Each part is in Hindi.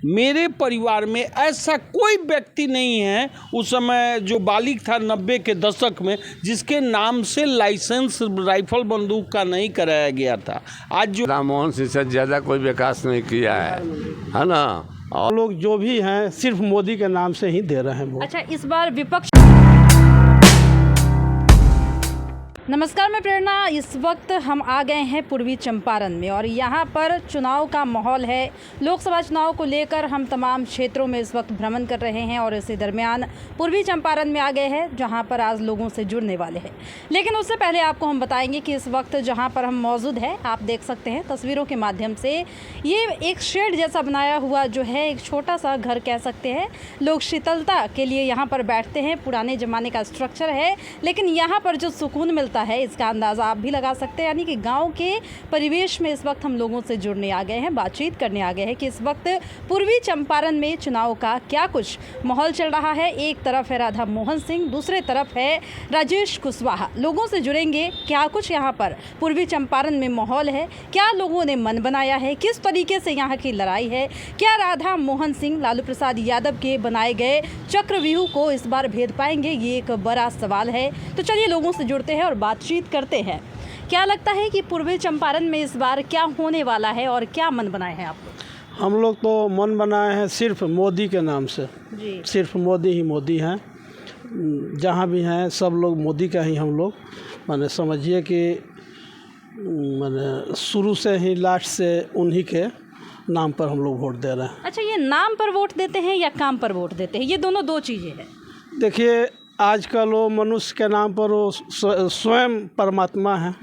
मेरे परिवार में ऐसा कोई व्यक्ति नहीं है उस समय जो बालिग था 90 के दशक में जिसके नाम से लाइसेंस राइफल बंदूक का नहीं कराया गया था। आज जो राधा मोहन सिंह से ज़्यादा कोई विकास नहीं किया है ना। और लोग जो भी हैं सिर्फ मोदी के नाम से ही दे रहे हैं वोट। अच्छा, इस बार विपक्ष। नमस्कार, मैं प्रेरणा। इस वक्त हम आ गए हैं पूर्वी चंपारण में और यहाँ पर चुनाव का माहौल है। लोकसभा चुनाव को लेकर हम तमाम क्षेत्रों में इस वक्त भ्रमण कर रहे हैं और इसी दरमियान पूर्वी चंपारण में आ गए हैं जहाँ पर आज लोगों से जुड़ने वाले हैं। लेकिन उससे पहले आपको हम बताएंगे कि इस वक्त जहाँ पर हम मौजूद हैं, आप देख सकते हैं तस्वीरों के माध्यम से, ये एक शेड जैसा बनाया हुआ जो है, एक छोटा सा घर कह सकते हैं। लोग शीतलता के लिए यहाँ पर बैठते हैं। पुराने ज़माने का स्ट्रक्चर है, लेकिन यहाँ पर जो सुकून मिलता है इसका अंदाज़ा आप भी लगा सकते हैं। यानी कि गांव के परिवेश में इस वक्त हम लोगों से जुड़ने आ गए हैं, बातचीत करने आ गए हैं कि इस वक्त पूर्वी चंपारण में चुनाव का क्या कुछ माहौल चल रहा है। एक तरफ है राधा मोहन सिंह, दूसरे तरफ है राजेश कुशवाहा। लोगों से जुड़ेंगे, क्या कुछ यहाँ पर पूर्वी चंपारण में माहौल है, क्या लोगों ने मन बनाया है, किस तरीके से यहाँ की लड़ाई है, क्या राधा मोहन सिंह लालू प्रसाद यादव के बनाए गए चक्रव्यूह को इस बार भेद पाएंगे, ये एक बड़ा सवाल है। तो चलिए लोगों से जुड़ते हैं और बातचीत करते हैं। क्या लगता है कि पूर्वी चंपारण में इस बार क्या होने वाला है और क्या मन बनाए हैं आप लोग? हम लोग तो मन बनाए हैं सिर्फ मोदी के नाम से जी। सिर्फ मोदी ही मोदी हैं। जहाँ भी हैं सब लोग मोदी का ही हम लोग माने समझिए कि माने शुरू से ही लास्ट से उन्हीं के नाम पर हम लोग वोट दे रहे हैं। अच्छा, ये नाम पर वोट देते हैं या काम पर वोट देते हैं? ये दोनों दो चीज़ें हैं। देखिए, आजकल वो मनुष्य के नाम पर वो स्वयं परमात्मा है,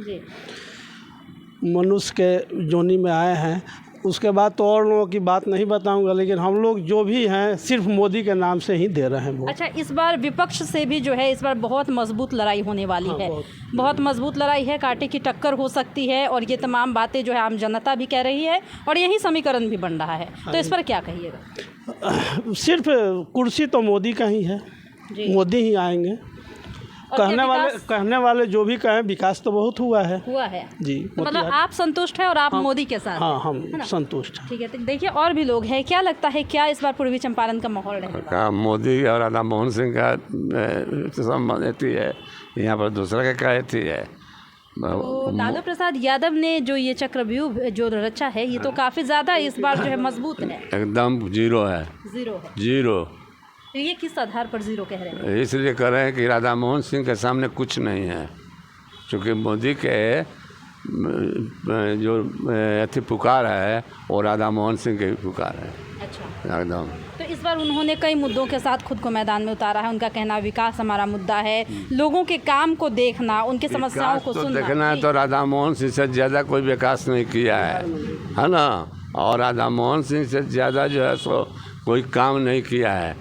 मनुष्य के जोनी में आए हैं। उसके बाद तो और लोगों की बात नहीं बताऊंगा, लेकिन हम लोग जो भी हैं सिर्फ मोदी के नाम से ही दे रहे हैं वोट। अच्छा, इस बार विपक्ष से भी जो है इस बार बहुत मजबूत लड़ाई होने वाली है। बहुत मजबूत लड़ाई है, कांटे की टक्कर हो सकती है और ये तमाम बातें जो है आम जनता भी कह रही है और यही समीकरण भी बन रहा है। तो इस पर क्या कहिएगा? सिर्फ कुर्सी तो मोदी का ही है, मोदी ही आएंगे। कहने वाले जो भी कहें, विकास तो बहुत हुआ है जी। तो मतलब आप संतुष्ट हैं और आप मोदी के साथ? हाँ, हम संतुष्ट हैं। ठीक है। तो देखिए और भी लोग हैं, क्या लगता है क्या इस बार पूर्वी चंपारण का माहौल रहेगा? मोदी और राधा मोहन सिंह का संबंध है, यहाँ पर दूसरा का क्या है। तो लालू प्रसाद यादव ने जो ये चक्रव्यूह जो रचा है, ये तो काफ़ी ज़्यादा इस बार जो है मजबूत है। एकदम जीरो है। जीरो। तो ये किस आधार पर जीरो कह रहे हैं? इसलिए कह रहे हैं कि राधा मोहन सिंह के सामने कुछ नहीं है, क्योंकि मोदी के जो अति पुकार है वो राधा मोहन सिंह के पुकार है। अच्छा, एकदम। तो इस बार उन्होंने कई मुद्दों के साथ खुद को मैदान में उतारा है। उनका कहना विकास हमारा मुद्दा है, लोगों के काम को देखना, उनके समस्याओं को सुनना। देखना है तो राधा मोहन सिंह से ज़्यादा कोई विकास नहीं किया है ना। और राधा मोहन सिंह से ज़्यादा जो है सो कोई काम नहीं किया है,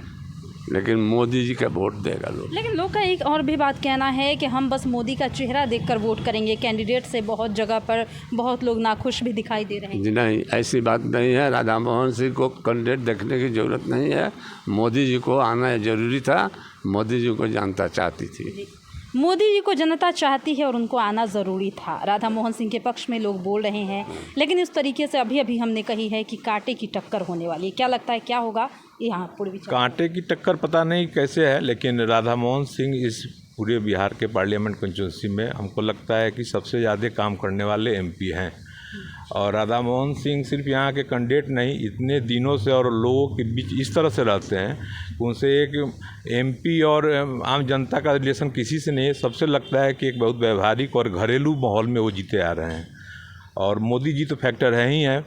लेकिन मोदी जी का वोट देगा लोग। लेकिन लोग का एक और भी बात कहना है कि हम बस मोदी का चेहरा देखकर वोट करेंगे। कैंडिडेट से बहुत जगह पर बहुत लोग नाखुश भी दिखाई दे रहे हैं। जी नहीं, ऐसी बात नहीं है। राधा मोहन सिंह को कैंडिडेट देखने की ज़रूरत नहीं है। मोदी जी को आना ज़रूरी था। मोदी जी को जनता चाहती थी। मोदी जी को जनता चाहती है और उनको आना ज़रूरी था। राधा मोहन सिंह के पक्ष में लोग बोल रहे हैं, लेकिन इस तरीके से अभी हमने कही है कि कांटे की टक्कर होने वाली है। क्या लगता है क्या होगा यहाँ पूर्वी? कांटे की टक्कर पता नहीं कैसे है, लेकिन राधा मोहन सिंह इस पूरे बिहार के पार्लियामेंट कंस्टिट्यूंसी में हमको लगता है कि सबसे ज़्यादा काम करने वाले एमपी हैं। और राधा मोहन सिंह सिर्फ यहाँ के कैंडिडेट नहीं, इतने दिनों से और लोगों के बीच इस तरह से रहते हैं कि उनसे एक एमपी और आम जनता का रिलेशन किसी से नहीं है। सबसे लगता है कि एक बहुत व्यवहारिक और घरेलू माहौल में वो जीते आ रहे हैं। और मोदी जी तो फैक्टर है ही हैं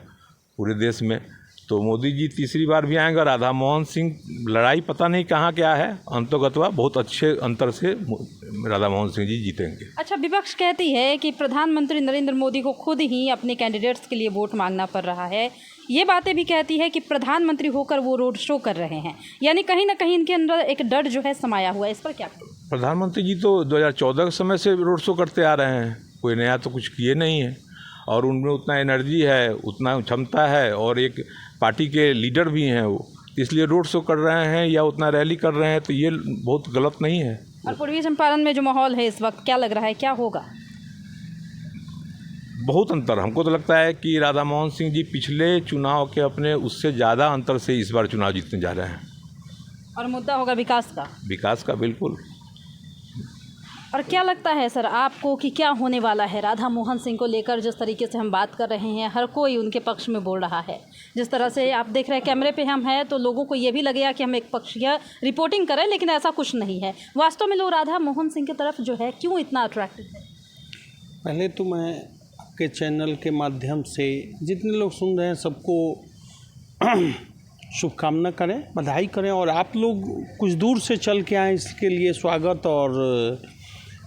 पूरे देश में, तो मोदी जी तीसरी बार भी आएंगे। राधा मोहन सिंह लड़ाई पता नहीं कहाँ क्या है, अंततः बहुत अच्छे अंतर से राधा मोहन सिंह जी जीतेंगे। अच्छा, विपक्ष कहती है कि प्रधानमंत्री नरेंद्र मोदी को खुद ही अपने कैंडिडेट्स के लिए वोट मांगना पड़ रहा है। ये बातें भी कहती है कि प्रधानमंत्री होकर वो रोड शो कर रहे हैं, यानी कहीं ना कहीं इनके अंदर एक डर जो है समाया हुआ है। इस पर क्या कहें? प्रधानमंत्री जी तो 2014 के समय से रोड शो करते आ रहे हैं, कोई नया तो कुछ किए नहीं है। और उनमें उतना एनर्जी है, उतना क्षमता है और एक पार्टी के लीडर भी हैं वो, इसलिए रोड शो कर रहे हैं या उतना रैली कर रहे हैं, तो ये बहुत गलत नहीं है। और पूर्वी चंपारण में जो माहौल है इस वक्त क्या लग रहा है क्या होगा? बहुत अंतर, हमको तो लगता है कि राधा मोहन सिंह जी पिछले चुनाव के अपने उससे ज़्यादा अंतर से इस बार चुनाव जीतने जा रहे हैं। और मुद्दा होगा विकास का। बिल्कुल। और क्या लगता है सर आपको कि क्या होने वाला है राधा मोहन सिंह को लेकर? जिस तरीके से हम बात कर रहे हैं, हर कोई उनके पक्ष में बोल रहा है। जिस तरह से आप देख रहे हैं कैमरे पे हम हैं, तो लोगों को ये भी लगेगा कि हम एक पक्षीय रिपोर्टिंग करें, लेकिन ऐसा कुछ नहीं है। वास्तव में लोग राधा मोहन सिंह की तरफ जो है क्यों इतना अट्रैक्टिव है? पहले तो मैं आपके चैनल के माध्यम से जितने लोग सुन रहे हैं सबको शुभकामना करें, बधाई करें, और आप लोग कुछ दूर से चल के आए इसके लिए स्वागत और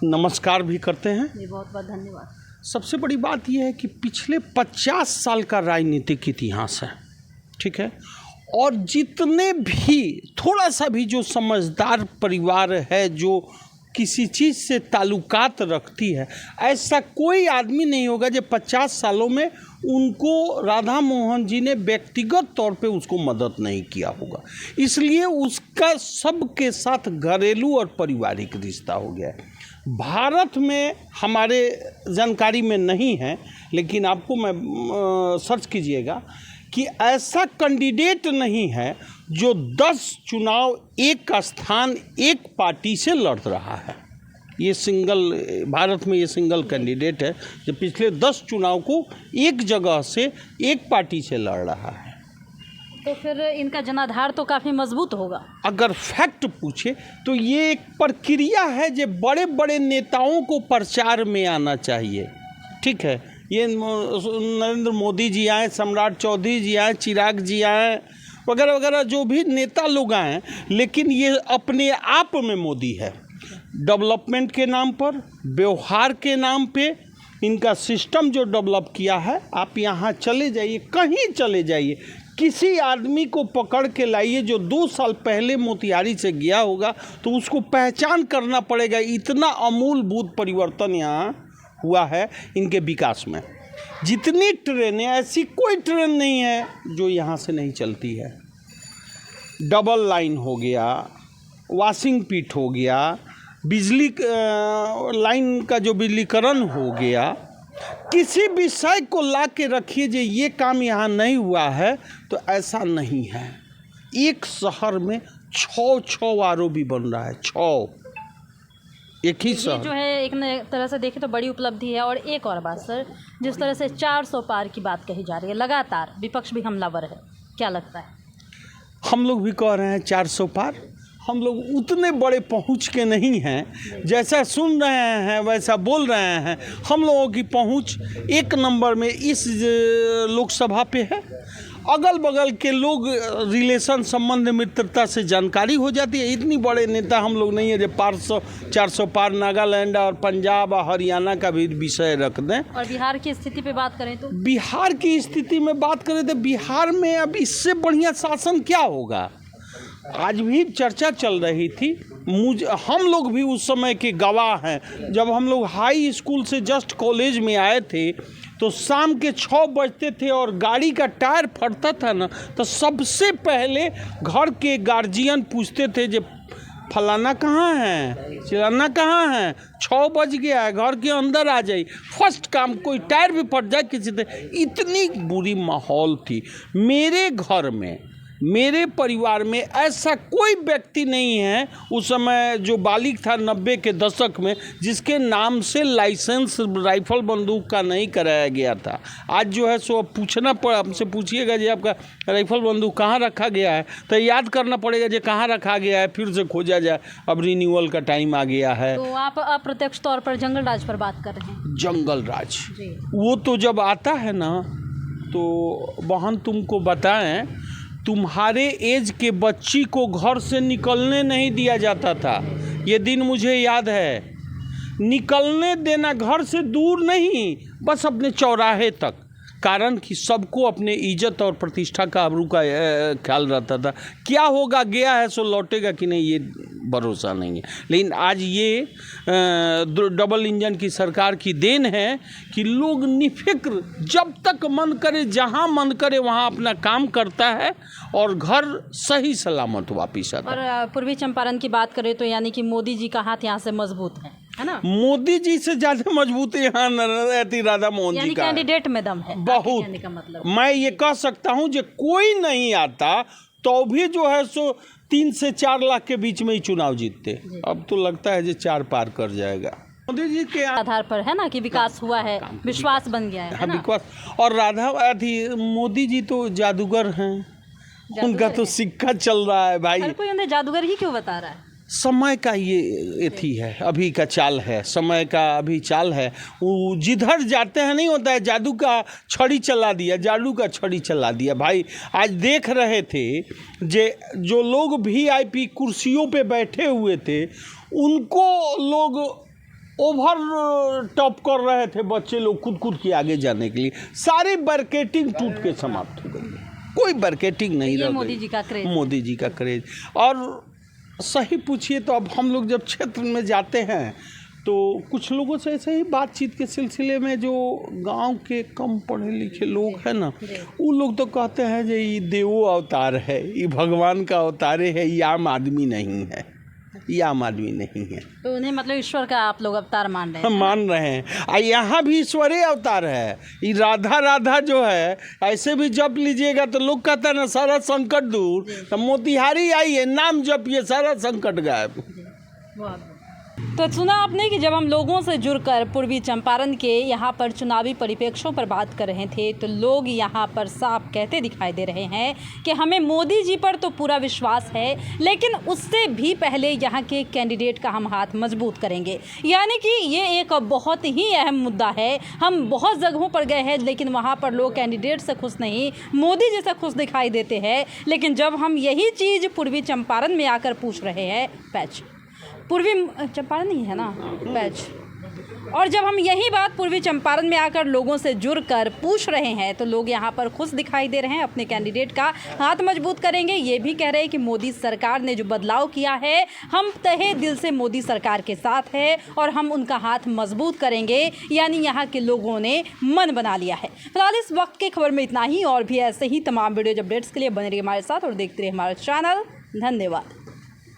नमस्कार भी करते हैं। जी, बहुत बहुत धन्यवाद। सबसे बड़ी बात यह है कि पिछले 50 साल का राजनीतिक इतिहास है, ठीक है, और जितने भी थोड़ा सा भी जो समझदार परिवार है, जो किसी चीज़ से ताल्लुकात रखती है, ऐसा कोई आदमी नहीं होगा जो 50 सालों में उनको राधा मोहन जी ने व्यक्तिगत तौर पे उसको मदद नहीं किया होगा। इसलिए उसका सबके साथ घरेलू और पारिवारिक रिश्ता हो गया है। भारत में हमारे जानकारी में नहीं है, लेकिन आपको मैं सर्च कीजिएगा कि ऐसा कैंडिडेट नहीं है जो 10 चुनाव एक स्थान एक पार्टी से लड़ रहा है। ये भारत में ये सिंगल कैंडिडेट है जो पिछले 10 चुनाव को एक जगह से एक पार्टी से लड़ रहा है। तो फिर इनका जनाधार तो काफ़ी मजबूत होगा। अगर फैक्ट पूछे तो ये एक प्रक्रिया है जो बड़े बड़े नेताओं को प्रचार में आना चाहिए, ठीक है। ये नरेंद्र मोदी जी आए, सम्राट चौधरी जी आए, चिराग जी आए, वगैरह वगैरह जो भी नेता लोग आए, लेकिन ये अपने आप में मोदी है। डेवलपमेंट के नाम पर, व्यवहार के नाम पे इनका सिस्टम जो डेवलप किया है, आप यहाँ चले जाइए, कहीं चले जाइए, किसी आदमी को पकड़ के लाइए जो 2 साल पहले मोतिहारी से गया होगा तो उसको पहचान करना पड़ेगा। इतना अमूलभूत परिवर्तन यहाँ हुआ है इनके विकास में। जितनी ट्रेनें, ऐसी कोई ट्रेन नहीं है जो यहाँ से नहीं चलती है। डबल लाइन हो गया, वॉशिंग पिट हो गया, बिजली लाइन का जो बिजलीकरण हो गया, किसी विषय को ला के रखिए जो ये काम यहाँ नहीं हुआ है तो ऐसा नहीं है। एक शहर में 6 आरओ भी बन रहा है, 6 एक ही शहर। जो है एक तरह से देखें तो बड़ी उपलब्धि है। और एक और बात सर, जिस तरह से 400 पार की बात कही जा रही है, लगातार विपक्ष भी हमलावर है, क्या लगता है? हम लोग भी कह रहे हैं 400 पार। हम लोग उतने बड़े पहुंच के नहीं हैं, जैसा सुन रहे हैं वैसा बोल रहे हैं। हम लोगों की पहुंच 1 नंबर में इस लोकसभा पे है। अगल बगल के लोग रिलेशन, संबंध, मित्रता से जानकारी हो जाती है। इतनी बड़े नेता हम लोग नहीं है जो 400 पार नागालैंड और पंजाब और हरियाणा का भी विषय रख दें। और बिहार की स्थिति पे बात करें तो बिहार की स्थिति में बात करें तो बिहार में अब इससे बढ़िया शासन क्या होगा। आज भी चर्चा चल रही थी, हम लोग भी उस समय के गवाह हैं। जब हम लोग हाई स्कूल से जस्ट कॉलेज में आए थे तो शाम के 6 बजते थे और गाड़ी का टायर फटता था ना, तो सबसे पहले घर के गार्जियन पूछते थे जो फलाना कहाँ है, चिलाना कहाँ है, 6 बज गया है, घर के अंदर आ जाइए। फर्स्ट काम, कोई टायर भी फट जाए किसी से। इतनी बुरी माहौल थी। मेरे घर में, मेरे परिवार में ऐसा कोई व्यक्ति नहीं है उस समय जो बालिग था 90 के दशक में, जिसके नाम से लाइसेंस राइफल बंदूक का नहीं कराया गया था। आज जो है सो पूछना पड़ा, हमसे पूछिएगा जी आपका राइफल बंदूक कहाँ रखा गया है, तो याद करना पड़ेगा जी कहाँ रखा गया है, फिर से खोजा जाए। अब रिन्यूअल का टाइम आ गया है। तो आप अप्रत्यक्ष तौर पर जंगल राज पर बात कर रहे हैं। जंगल राज वो तो जब आता है ना, तो बहन तुमको बताएं, तुम्हारे एज के बच्ची को घर से निकलने नहीं दिया जाता था। ये दिन मुझे याद है। निकलने देना, घर से दूर नहीं, बस अपने चौराहे तक। कारण कि सबको अपने इज्जत और प्रतिष्ठा का, आबरू का ख्याल रहता था। क्या होगा, गया है सो लौटेगा कि नहीं, ये भरोसा नहीं है। लेकिन आज ये डबल इंजन की सरकार की देन है कि लोग निफिक्र जब तक मन करे, जहाँ मन करे वहाँ अपना काम करता है और घर सही सलामत वापिस आता है। और पूर्वी चंपारण की बात करें तो यानी कि मोदी जी का हाथ यहाँ से मजबूत है ना? मोदी जी से ज्यादा मजबूत यहाँ रहती राधा मोहन जी का कैंडिडेट में दम है बहुत। कहने का मतलब मैं ये कह सकता हूँ जो कोई नहीं आता तो भी जो है सो 3 से 4 लाख के बीच में ही चुनाव जीतते। अब तो लगता है जो 4 पार कर जाएगा मोदी जी के आधार पर, है ना, कि विकास हुआ है, विश्वास बन गया है ना? विकास। और मोदी जी तो जादूगर हैं, उनका तो सिक्का चल रहा है भाई। हर कोई उन्हें जादूगर ही क्यों बता रहा है? समय का ये थी है, अभी का चाल है, समय का अभी चाल है। वो जिधर जाते हैं नहीं होता है जादू का छड़ी चला दिया, जादू का छड़ी चला दिया भाई। आज देख रहे थे जो लोग VIP कुर्सियों पे बैठे हुए थे उनको लोग ओवर टॉप कर रहे थे, बच्चे लोग कूद के आगे जाने के लिए। सारी बैरिकेडिंग टूट के समाप्त हो गई, कोई बैरिकेडिंग नहीं रह गई। मोदी जी का क्रेज, मोदी जी का क्रेज। और सही पूछिए तो अब हम लोग जब क्षेत्र में जाते हैं तो कुछ लोगों से ऐसे ही बातचीत के सिलसिले में जो गांव के कम पढ़े लिखे लोग हैं ना, वो लोग तो कहते हैं जो ये देवो अवतार है, ये भगवान का अवतार है, ये आम आदमी नहीं है, ये आम आदमी नहीं है। तो उन्हें मतलब ईश्वर का आप लोग अवतार मान रहे हैं? मान रहे हैं। और यहाँ भी ईश्वरीय अवतार है। ये राधा जो है ऐसे भी जप लीजिएगा तो लोग कहते हैं ना सारा संकट दूर, तो मोतिहारी आइए, नाम जपिए, सारा संकट गायब। तो सुना आपने कि जब हम लोगों से जुड़कर पूर्वी चंपारण के यहाँ पर चुनावी परिप्रेक्ष्यों पर बात कर रहे थे तो लोग यहाँ पर साफ कहते दिखाई दे रहे हैं कि हमें मोदी जी पर तो पूरा विश्वास है, लेकिन उससे भी पहले यहाँ के कैंडिडेट का हम हाथ मजबूत करेंगे। यानी कि ये एक बहुत ही अहम मुद्दा है। हम बहुत जगहों पर गए हैं लेकिन वहाँ पर लोग कैंडिडेट से खुश नहीं, मोदी जी से खुश दिखाई देते हैं। लेकिन जब हम यही चीज़ पूर्वी चंपारण में आकर पूछ रहे हैं, पूर्वी चंपारण नहीं है ना पैच, और जब हम यही बात पूर्वी चंपारण में आकर लोगों से जुड़कर पूछ रहे हैं तो लोग यहाँ पर खुश दिखाई दे रहे हैं, अपने कैंडिडेट का हाथ मजबूत करेंगे। ये भी कह रहे हैं कि मोदी सरकार ने जो बदलाव किया है, हम तहे दिल से मोदी सरकार के साथ है और हम उनका हाथ मजबूत करेंगे। यानी यहाँ के लोगों ने मन बना लिया है। फिलहाल इस वक्त की खबर में इतना ही, और भी ऐसे ही तमाम वीडियो अपडेट्स के लिए बने रहिए हमारे साथ और देखते रहिए हमारा चैनल। धन्यवाद।